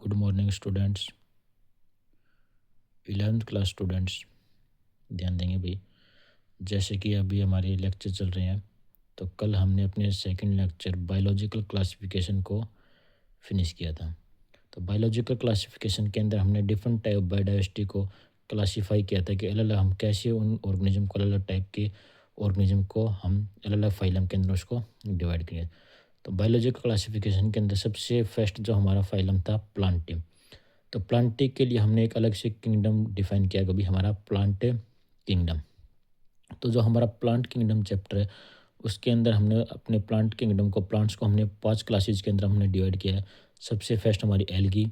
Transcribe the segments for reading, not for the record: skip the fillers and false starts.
Good morning students, 11th class students. ध्यान देंगे भाई। जैसे कि अभी हमारे लेक्चर चल रहे हैं, तो कल हमने अपने सेकंड लेक्चर बायोलॉजिकल क्लासिफिकेशन को फिनिश किया था। तो बायोलॉजिकल क्लासिफिकेशन के अंदर हमने डिफरेंट टाइप बायोडाइवर्सिटी को क्लासीफाई किया था कि अलग अलग हम कैसे उन ऑर्गेनिज्म को, अलग अलग टाइप के ऑर्गेनिज्म को हम अलग अलग फाइलम के अंदर उसको डिवाइड करें। तो बायोलॉजिकल क्लासिफिकेशन के अंदर सबसे फर्स्ट जो हमारा फाइलम था प्लांट। तो प्लांट के लिए हमने एक अलग से किंगडम डिफाइन किया, कभी हमारा प्लांट किंगडम। तो जो हमारा प्लांट किंगडम चैप्टर है, उसके अंदर हमने अपने प्लांट किंगडम को, प्लांट्स को हमने 5 क्लासेज के अंदर हमने डिवाइड किया है। सबसे फर्स्ट हमारी algae,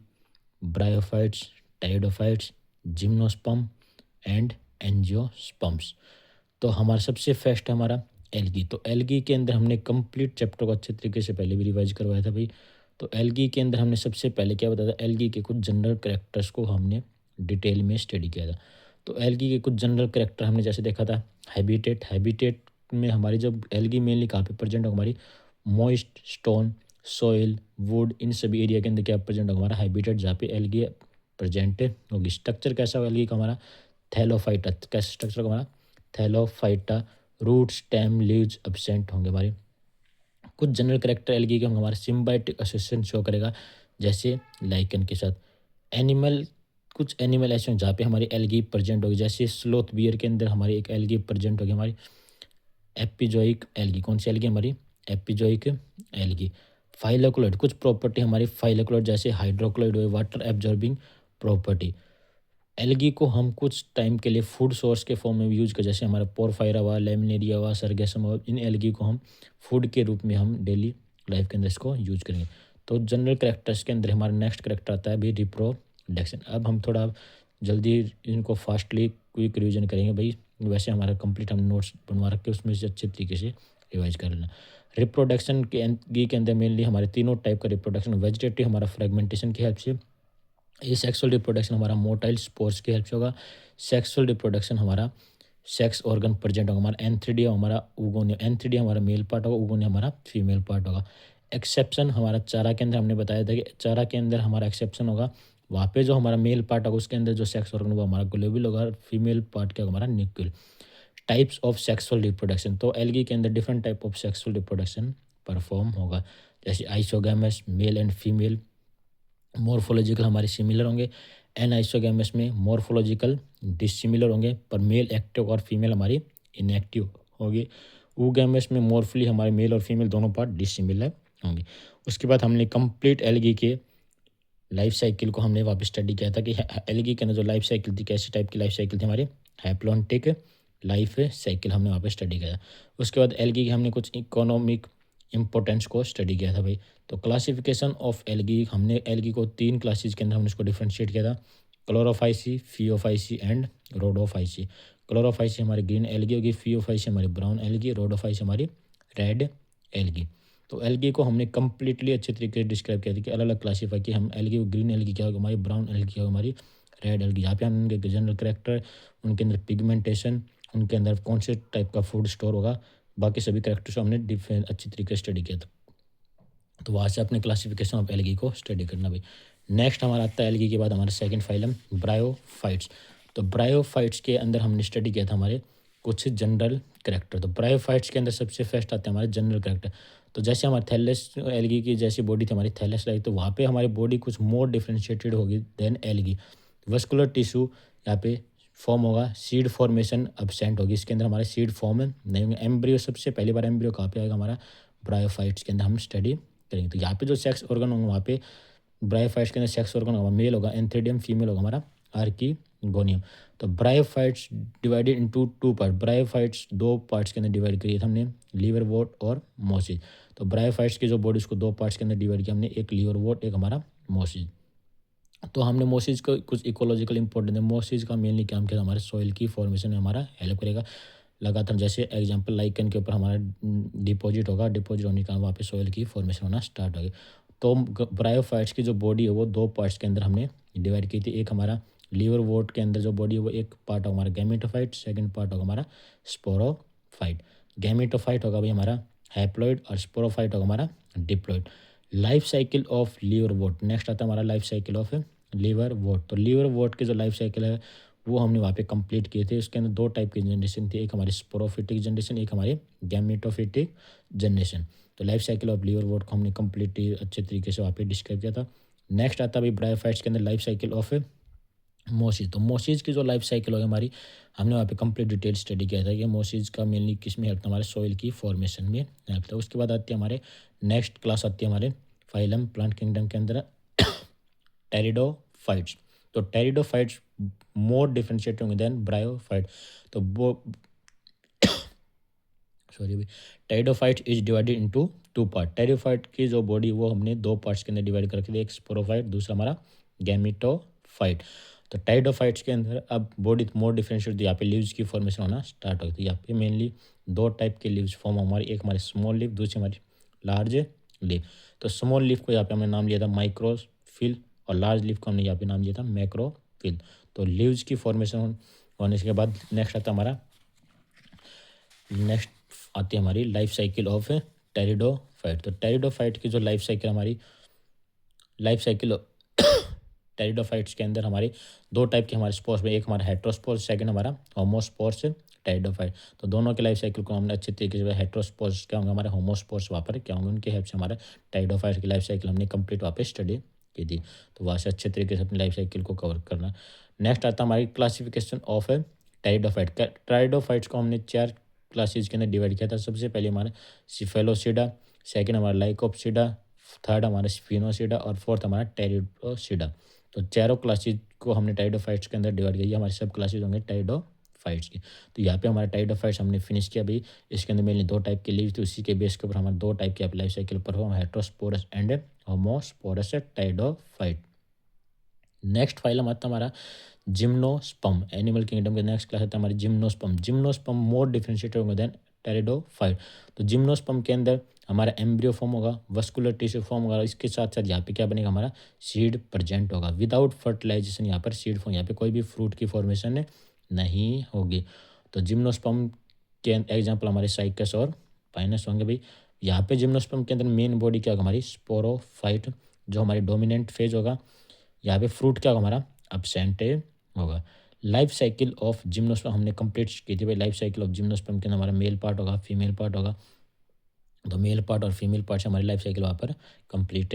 bryophytes, pteridophytes, gymnosperm and angiosperms. तो हमारा सबसे फर्स्ट हमारा एल्गी। तो एल्गी के अंदर हमने कंप्लीट चैप्टर को अच्छे तरीके से पहले भी रिवाइज करवाया था भाई। तो एल्गी के अंदर हमने सबसे पहले क्या बताया था, एल्गी के कुछ जनरल कैरेक्टर्स को हमने डिटेल में स्टडी किया था। तो एल्गी के कुछ जनरल कैरेक्टर हमने जैसे देखा था, हैबिटेट। हैबिटेट में हमारी जब एल्गी मेनली कहाँ पे प्रेजेंट हो, हमारी मॉइस्ट, स्टोन, सॉइल, वुड, इन सभी एरिया के अंदर क्या प्रेजेंट होगा, हमारा हैबिटेट जहाँ पे एल्गी प्रेजेंट होगी। स्ट्रक्चर कैसा होगा एल्गी का, हमारा थैलोफाइटा। कैसा स्ट्रक्चर होगा हमारा, Thallophyta. Root, stem, leaves absent होंगे हमारे। कुछ जनरल कैरेक्टर एल्गी के होंगे, हमारा सिम्बायोटिक एसोसिएशन शो करेगा, जैसे लाइकन के साथ। एनिमल, कुछ एनिमल ऐसे होंगे जहाँ पे हमारी एल्गी प्रेजेंट होगी, जैसे स्लोथ बियर के अंदर हमारी एक एल्गी प्रेजेंट होगी, हमारी एपिजोइक एल्गी। कौन सी एल्गी, हमारी एपिजोइक एल्गी। फाइलोक्लोइड, कुछ प्रॉपर्टी हमारी फाइलोक्लोइड, जैसे हाइड्रोक्लोइड हुए, वाटर एब्जॉर्बिंग प्रॉपर्टी। एल्गी को हम कुछ टाइम के लिए फूड सोर्स के फॉर्म में भी यूज कर, जैसे हमारा पोरफायरा हुआ, लेमिनेरिया हुआ, सरगेसम हुआ, इन एल्गी को हम फूड के रूप में हम डेली लाइफ के अंदर इसको यूज करेंगे। तो जनरल करेक्टर्स के अंदर हमारा नेक्स्ट करेक्टर आता है भाई रिप्रोडक्शन। अब हम थोड़ा जल्दी इनको फास्टली क्विक रिवीजन करेंगे भाई। वैसे हमारा कंप्लीट हम नोट्स बनवा रखे, उसमें से अच्छे तरीके से रिवाइज कर लेना। रिप्रोडक्शन के एल्गी के अंदर मेनली हमारे तीनों टाइप का रिप्रोडक्शन, वेजिटेटिव हमारा फ्रेगमेंटेशन की हेल्प से, ये सेक्सुअल रिप्रोडक्शन हमारा मोटाइल स्पोर्स की हेल्प से होगा। सेक्सुअल रिप्रोडक्शन हमारा सेक्स ऑर्गन प्रेजेंट होगा, हमारा एंथ्रीडिया हमारा उगोनिया, एंथ्रीडिया हमारा मेल पार्ट होगा, उगोनिया हमारा फीमेल पार्ट होगा। एक्सेप्शन हमारा चारा के अंदर हमने बताया था कि चारा के अंदर हमारा एक्सेप्शन होगा, वहाँ पे जो हमारा मेल पार्ट होगा उसके अंदर जो सेक्स ऑर्गन होगा हमारा ग्लोब्यूल होगा, फीमेल पार्ट क्या होगा हमारा न्यूक्लियल। टाइप्स ऑफ सेक्सुअल रिप्रोडक्शन, तो एल्गी के अंदर different type of sexual reproduction perform होगा, जैसे isogamous, male and female. Morphological हमारे सिमिलर होंगे। एन आइसोगैमस में मॉर्फोलॉजिकल डिसिमिलर होंगे, पर मेल एक्टिव और फीमेल हमारी इनएक्टिव होगी। ऊगैमस में मॉर्फली हमारे मेल और फीमेल दोनों पार्ट डिसिमिलर होंगे। उसके बाद हमने कंप्लीट एल्गी के लाइफ साइकिल को हमने वापस स्टडी किया था कि एल्गी के अंदर जो लाइफ साइकिल थी, कैसी टाइप की लाइफ साइकिल थी, हमारे हैप्लॉन्टिक लाइफ साइकिल हमने वापस स्टडी किया था। उसके बाद एल्गी की हमने कुछ इकोनॉमिक इम्पोर्टेंस को स्टडी किया था भाई। तो क्लासिफिकेशन ऑफ एल्गी, हमने एल्गी को 3 क्लासेस के अंदर हमने इसको डिफ्रेंशिएट किया था, Chlorophyceae, Phaeophyceae and Rhodophyceae. Chlorophyceae हमारी ग्रीन एल्गी होगी, फियोफाइसी हमारी ब्राउन एल्गी, रोडोफाइसी हमारी रेड एल्गी। तो एल्गी को हमने कंप्लीटली अच्छे तरीके से डिस्क्राइब किया था कि अलग अलग क्लासीफाई की हम एल्गी को, ग्रीन एल्गी क्या होगी हमारी, ब्राउन एल्गी क्या होगी हमारी, रेड एल्गी। यहाँ पे हम उनके जनरल करेक्टर, उनके अंदर पिगमेंटेशन, उनके अंदर कौन से टाइप का फूड स्टोर होगा, बाकी सभी करेक्टर्स को हमने डिफरेंट अच्छी तरीके से स्टडी किया था। तो वहाँ से अपने क्लासिफिकेशन ऑफ एल्गी को स्टडी करना भाई। नेक्स्ट हमारा आता है एल्गी के बाद हमारा सेकंड फाइलम ब्रायोफाइट्स। तो ब्रायोफाइट्स के अंदर हमने स्टडी किया था हमारे कुछ जनरल करेक्टर। तो ब्रायोफाइट्स के अंदर सबसे फर्स्ट आते हैं हमारे जनरल करेक्टर। तो जैसे हमारे थैलेस एल्गी की जैसी बॉडी थी हमारी थैलेस लाइक, तो वहाँ पे हमारी बॉडी कुछ मोर डिफ्रेंशिएटेड होगी देन एल्गी। वस्कुलर टिश्यू यहाँ पे फॉर्म होगा, सीड फॉर्मेशन अब्सेंट होगी, इसके अंदर हमारे सीड फॉर्म नहीं होंगे। एम्ब्रियो, सबसे पहली बार एम्ब्रियो कहाँ पे आएगा हमारा, ब्रायोफाइट्स के अंदर हम स्टडी करेंगे। तो यहाँ पे जो सेक्स ऑर्गन होंगे, वहाँ पे ब्रायोफाइट्स के अंदर सेक्स ऑर्गन होगा, मेल होगा एंथ्रेडियम, फीमेल होगा हमारा आर्कीगोनियम। तो bryophytes divided into 2 part, bryophytes 2 parts के अंदर डिवाइड करिए हमने, लीवर वोट और मोसिस। तो ब्रायोफाइट्स की जो बॉडी उसको 2 पार्ट्स के अंदर डिवाइड किया हमने, एक लीवर वोट, एक हमारा मोसिस। तो हमने मोसिस को कुछ इकोलॉजिकल इंपॉर्टेंट है, मोसिस का मेनली काम किया हमारे सॉइल की फॉर्मेशन में हमारा हेल्प करेगा लगातार। जैसे एग्जांपल लाइकन के ऊपर हमारा डिपॉजिट होगा, डिपॉजिट होने का वहाँ पे सॉइल की फॉर्मेशन होना स्टार्ट होगी। तो ब्रायोफाइट्स की जो बॉडी है वो 2 पार्ट्स के अंदर हमने डिवाइड की थी। एक हमारा लीवर वोट के अंदर जो बॉडी है वो एक पार्ट होगा हमारा गैमेटोफाइट, सेकेंड पार्ट होगा हमारा स्पोरोफाइट। गैमेटोफाइट होगा भाई हमारा हैप्लॉइड और स्पोरोफाइट होगा हमारा diploid. Life cycle of liverwort, next आता है हमारा life cycle of liverwort. तो लीवर वोट के जो लाइफ साइकिल है वो हमने वहाँ पे कंप्लीट किए थे। उसके अंदर दो टाइप की जनरेशन थी, एक हमारी स्पोरोफिटिक जनरेशन, एक हमारी गैमेटोफिटिक जनरेशन। तो life cycle of liverwort को हमने कंप्लीट अच्छे तरीके से वहाँ पे डिस्क्राइब किया था। नेक्स्ट आता है भाई ब्रायोफाइट्स के अंदर लाइफ साइकिल ऑफ मोसिस। तो मोसिस की जो लाइफ साइकिल होगी हमारी, हमने वहाँ पे कंप्लीट डिटेल स्टडी किया था कि मोसिस का मेनली किस में हेल्प था, हमारे सॉइल की फॉर्मेशन में हेल्प था। उसके बाद आती है हमारे नेक्स्ट क्लास आती है हमारे फाइलम प्लांट किंगडम के अंदर टेरिडोफाइट्स। तो टेरिडोफाइट्स मोर डिफरेंशिएट होंगे देन ब्रायोफाइट। तो वो सॉरी भाई, pteridophyte is divided into two part. Pteridophyte की जो बॉडी वो हमने दो पार्ट्स के अंदर डिवाइड करके दी, एक स्पोरोफाइट, दूसरा हमारा गैमेटोफाइट। तो टेरिडोफाइट्स के अंदर अब बॉडी मोर डिफरेंशिएट होती है, यहाँ पे लीव्स की फॉर्मेशन होना स्टार्ट होती है। यहाँ पे मेनली दो टाइप के लीव्स फॉर्म हमारी, एक हमारी स्मॉल लीव, दूसरी हमारी लार्ज लीव। तो स्मॉल लीव को यहाँ पे हमने नाम लिया था माइक्रोफिल और लार्ज लीव को हमने यहाँ पे नाम लिया था मैक्रोफिल। तो लीव्स की फॉर्मेशन होने के बाद नेक्स्ट आता है हमारा, नेक्स्ट आती है हमारी लाइफ साइकिल ऑफ टेरिडोफाइट। तो टेरिडोफाइट की जो लाइफ साइकिल हमारी लाइफ साइकिल टेरिडोफाइट्स के अंदर हमारी दो टाइप के हमारे स्पोर्स में, एक हमारा हेट्रोस्पोर्स, सेकंड हमारा होमोस्पोर्स टेरिडोफाइट। तो दोनों के लाइफ साइकिल को हमने अच्छे तरीके से, हेट्रोस्पोर्स क्या होंगे हमारे, होमोस्पोर्स वहाँ पर क्या होंगे, उनके हेल्प से हमारे टेरिडोफाइट की लाइफ साइकिल हमने कंप्लीट वहाँ पर स्टडी की थी। तो वहाँ से अच्छे तरीके से अपनी लाइफ साइकिल को कवर करना। नेक्स्ट आता है हमारी क्लासिफिकेशन ऑफ टेरिडोफाइट। टेरिडोफाइट्स को हमने चार क्लासेज के अंदर डिवाइड किया था। सबसे पहले हमारा सिफेलोसिडा, सेकंड हमारा लाइकोप्सिडा, थर्ड हमारा स्पिनोसिडा और फोर्थ हमारा टेरिडोसिडा। तो चारों क्लासेज को हमने टेरिडोफाइट्स के अंदर डिवाइड किया। हमारे सब क्लासेज होंगे टेरिडोफाइट्स की। तो यहाँ पे हमारा टेरिडोफाइट्स हमने फिनिश किया भाई। इसके अंदर मेनली दो टाइप के लीव थी, उसी के बेस के ऊपर हमारे दो टाइप के life cycle perform, heterosporous and homosporous pteridophyte. Next phylum आता है हमारा जिम्नोस्पर्म। एनिमल किंगडम के नेक्स्ट क्लास आता है हमारी जिम्नोस्पर्म। जिम्नोस्पर्म मोर डिफरेंशिएटेड होंगे देन टेरिडोफाइट। तो जिम्नोस्पर्म के अंदर हमारा एम्ब्रियो फॉर्म होगा, वस्कुलर टिश्यू फॉर्म होगा, इसके साथ साथ यहाँ पे क्या बनेगा, हमारा सीड प्रेजेंट होगा। विदाउट फर्टिलाइजेशन यहाँ पर सीड फॉर्म, यहाँ पे कोई भी फ्रूट की फॉर्मेशन नहीं होगी। तो जिम्नोस्पर्म के एग्जाम्पल हमारे साइकस और पाइनस होंगे भाई। यहाँ पे जिम्नोस्पर्म के अंदर मेन बॉडी क्या होगा हमारी, स्पोरोफाइट, जो हमारी डोमिनेंट फेज होगा। यहाँ पे फ्रूट क्या होगा हमारा, एब्सेंट होगा। लाइफ साइकिल ऑफ जिम्नोस्पर्म हमने कंप्लीट की थी भाई। लाइफ साइकिल ऑफ जिम्नोस्पर्म के अंदर हमारा मेल पार्ट होगा, फीमेल पार्ट होगा। तो मेल पार्ट और फीमेल पार्ट से हमारी लाइफ साइकिल वहाँ पर कंप्लीट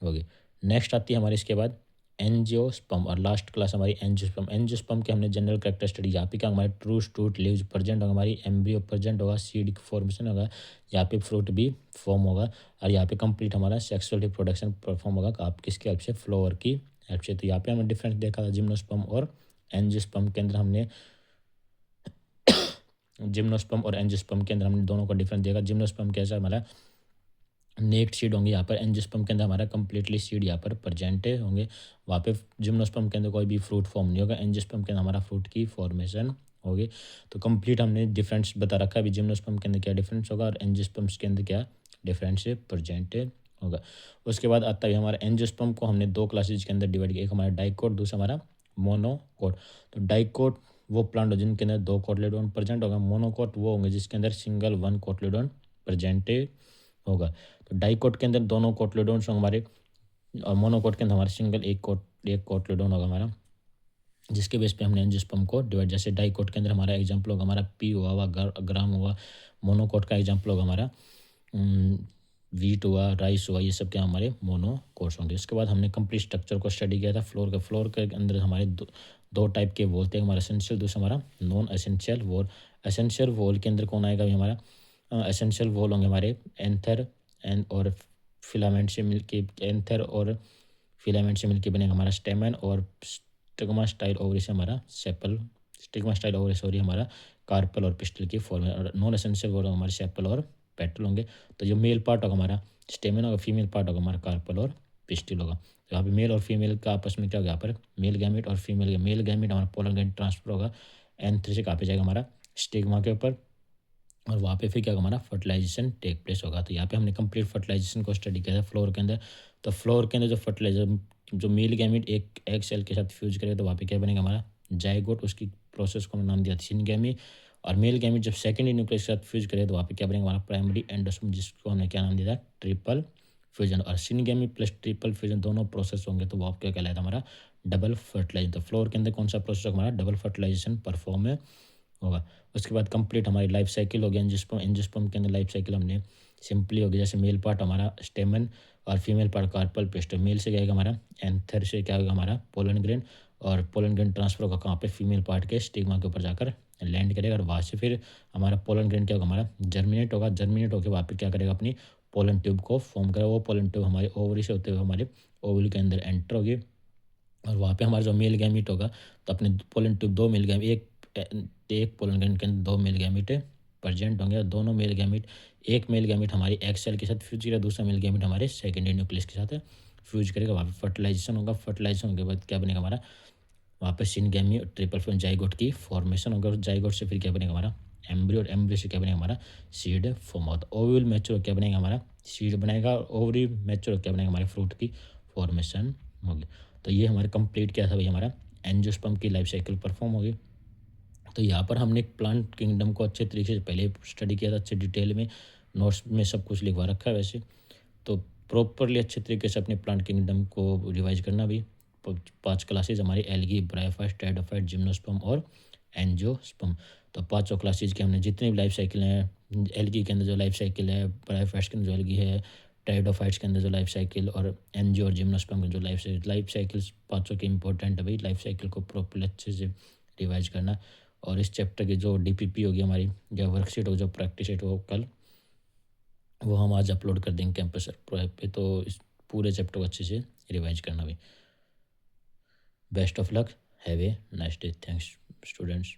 होगी। नेक्स्ट आती है हमारी इसके बाद एंजियोस्पर्म, और लास्ट क्लास हमारी एंजियोस्पर्म। एंजियोस्पर्म के हमने जनरल कैरेक्टर स्टडी, यहाँ पे क्या हमारे ट्रू टूट लीव्स प्रेजेंट होगा, हमारी एम्ब्रियो प्रेजेंट होगा, सीड फॉर्मेशन होगा, यहाँ पे फ्रूट भी फॉर्म होगा, और यहाँ पे कंप्लीट हमारा सेक्सुअल रिप्रोडक्शन परफॉर्म होगा। आप किसकी हेल्प से, फ्लावर की हेल्प से। तो यहाँ पे हमने डिफरेंस देखा था जिम्नोस्पर्म और एंजियोस्पर्म के अंदर। हमने जिम्नोस्पर्म और एंजियोस्पर्म के अंदर हमने दोनों का डिफरेंस देखा। जिम्नोस्पर्म कैसा हमारा नेक्ट सीड होंगे, यहाँ पर एंजियोस्पर्म के अंदर हमारा कंप्लीटली सीड यहाँ पर प्रेजेंट होंगे। वहाँ पे जिम्नोस्पर्म के अंदर कोई भी फ्रूट फॉर्म नहीं होगा, एंजियोस्पर्म के अंदर हमारा फ्रूट की फॉर्मेशन होगी। तो कंप्लीट हमने डिफरेंस बता रखा है अभी, जिम्नोस्पर्म के अंदर क्या डिफरेंस होगा और एंजियोस्पर्म के अंदर क्या डिफरेंस प्रेजेंट होगा। उसके बाद आता है हमारा एंजियोस्पर्म को हमने दो क्लासेज के अंदर डिवाइड किया, एक हमारा डाइकोट, दूसरा हमारा मोनोकोट। तो डाइकोट वो प्लांट हो जिनके अंदर दो कोटलेडोन प्रेजेंट होगा, मोनोकोट वो होंगे जिसके अंदर सिंगल वन कोटलेडोन प्रेजेंट होगा। तो डाइकोट के अंदर दोनों कोटलेडोन्स हमारे, और मोनोकोट के अंदर हमारे सिंगल एक कोटलेडोन होगा हमारा, जिसके बेस पे हमने एंजियोस्पर्म को डिवाइड। जैसे डाइकोट के अंदर हमारा एग्जाम्पल होगा हमारा पी हुआ, ग्राम हुआ। मोनोकोट का एग्जाम्पल होगा हमारा वीट हुआ, राइस हुआ, ये सब क्या हमारे मोनोकोट्स होंगे। उसके बाद हमने कंप्लीट स्ट्रक्चर को स्टडी किया था फ्लोर के अंदर हमारे दो टाइप के वॉल थे, हमारा एसेंशियल, दूसरा हमारा non essential wall. Essential wall के अंदर कौन आएगा भी हमारा, एसेंशियल वॉल होंगे हमारे एंथर और फिलामेंट से मिलके, एंथर और फिलामेंट से मिलके बनेगा हमारा स्टेमन, और स्टिग्मा स्टाइल ओवरी से हमारा sepal, stigma style ovary sorry हमारा कार्पल और पिस्टल की फॉर्म है। और नॉन एसेंशियल वॉल हमारे सेपल और पेटल होंगे। तो जो मेल पार्ट होगा हमारा स्टेमन होगा, फीमेल पार्ट होगा हमारा कार्पल और पिस्टल होगा। तो यहाँ पे मेल और फीमेल का आपस में क्या होगा, यहाँ पर मेल गैमेट और फीमेल, मेल गैमेट हमारा पोलर गैमेट ट्रांसफर होगा एंथर से कहाँ पे जाएगा हमारा स्टिग्मा के ऊपर, और वहाँ पे फिर क्या होगा हमारा फर्टिलाइजेशन टेक प्लेस होगा। तो यहाँ पे हमने कंप्लीट फर्टिलाइजेशन को स्टडी किया था फ्लोर के अंदर। तो फ्लोर के अंदर जो फर्टिलाइजर, जो मेल गैमेट एक एग सेल के साथ फ्यूज करेगा तो वहाँ पे क्या बनेगा हमारा जाइगोट, उसकी प्रोसेस को हमने नाम दिया सिनगैमी। और मेल गैमेट जब सेकेंडरी न्यूक्लियस के साथ फ्यूज करे तो वहाँ पे क्या बनेगा हमारा प्राइमरी एंडोस्पर्म, जिसको हमने क्या नाम दिया था ट्रिपल फ्यूजन, और सिनगेमी प्लस ट्रिपल फ्यूजन दोनों प्रोसेस होंगे तो वो आप क्या कहलाएगा हमारा डबल फर्टिलाइजेशन। तो फ्लोर के अंदर कौन सा प्रोसेस हमारा डबल फर्टिलाइजेशन परफॉर्म होगा। उसके बाद कंप्लीट हमारी लाइफ साइकिल हो गया। एंजियोस्पर्म, एंजियोस्पर्म के अंदर लाइफ साइकिल हमने सिंपली हो गया, जैसे मेल पार्ट हमारा स्टेमन और female part carpel pistil. Male से क्या होगा हमारा एंथर से क्या होगा हमारा पोलन ग्रेन, और पोलन ग्रेन ट्रांसफर होगा कहाँ पे फीमेल पार्ट के स्टिग्मा के ऊपर जाकर लैंड करेगा, और वहाँ से फिर हमारा पोलन ग्रेन क्या होगा हमारा जर्मिनेट होगा। जर्मिनेट होकर वहाँ पे क्या करेगा अपनी पोलन ट्यूब को फॉर्म करेगा। वो पोलन ट्यूब हमारे ओवरी से होते हुए हमारे ओवरी के अंदर एंटर होगी, और वहाँ पे हमारा जो मेल गैमीट होगा तो अपने पोलन ट्यूब दो मेल गैमीट एक पोलन ग्रैंड के अंदर दो मेल गैमीट प्रेजेंट होंगे, और दोनों मेल गैमीट एक मेल गैमीट हमारी एक्स सेल के साथ फ्यूज करेगा, दूसरा मेल गैमीट हमारे सेकेंडरी न्यूक्लियस के साथ फ्यूज करेगा। वहाँ पे फर्टिलाइजेशन होगा। फर्टिलाइजेशन के बाद क्या बनेगा हमारा वहाँ पे सिनगेमी और ट्रिपल फ्यूजन जाइगोट की फॉर्मेशन होगा, और जाइगोट से फिर क्या बनेगा हमारा एम्ब्रियो, और एम्ब्रियो से क्या बनेगा हमारा सीड फॉर्म होता है। ओव्यूल मैच्योर क्या बनेगा हमारा सीड बनाएगा, और ओवरी मैच्योर क्या बनेगा हमारे फ्रूट की फॉर्मेशन होगी। तो ये हमारे कंप्लीट क्या था भाई हमारा एंजियोस्पर्म की लाइफ साइकिल परफॉर्म होगी। तो यहाँ पर हमने एक प्लांट किंगडम को अच्छे तरीके से पहले स्टडी किया था, अच्छे डिटेल में नोट्स में सब कुछ लिखवा रखा है वैसे। तो प्रॉपरली अच्छे तरीके से अपने प्लांट किंगडम को रिवाइज करना भी। 5 क्लासेज हमारी एल्गी, ब्रायोफाइट, टेरिडोफाइट, जिम्नोस्पर्म और एंजियोस्पर्म। तो पाँचों क्लासेज के हमने जितने भी लाइफ साइकिल हैं, एल्गी के अंदर जो लाइफ साइकिल है, ब्रायोफाइट्स के अंदर जो एल्गी है, टेरिडोफाइट्स के अंदर जो लाइफ साइकिल, और एंजियो और जिम्नोस्पर्म के जो लाइफ साइकिल्स पाँचों के इंपॉर्टेंट है भाई। लाइफ साइकिल को प्रॉपरली अच्छे से रिवाइज करना। और इस चैप्टर की जो डीपीपी होगी हमारी या वर्कशीट हो जो प्रैक्टिस शीट हो कल, वो हम आज अपलोड कर देंगे कैंपस प्रो पे। तो इस पूरे चैप्टर को अच्छे से रिवाइज करना भी। Best of luck, have a nice day, thanks students.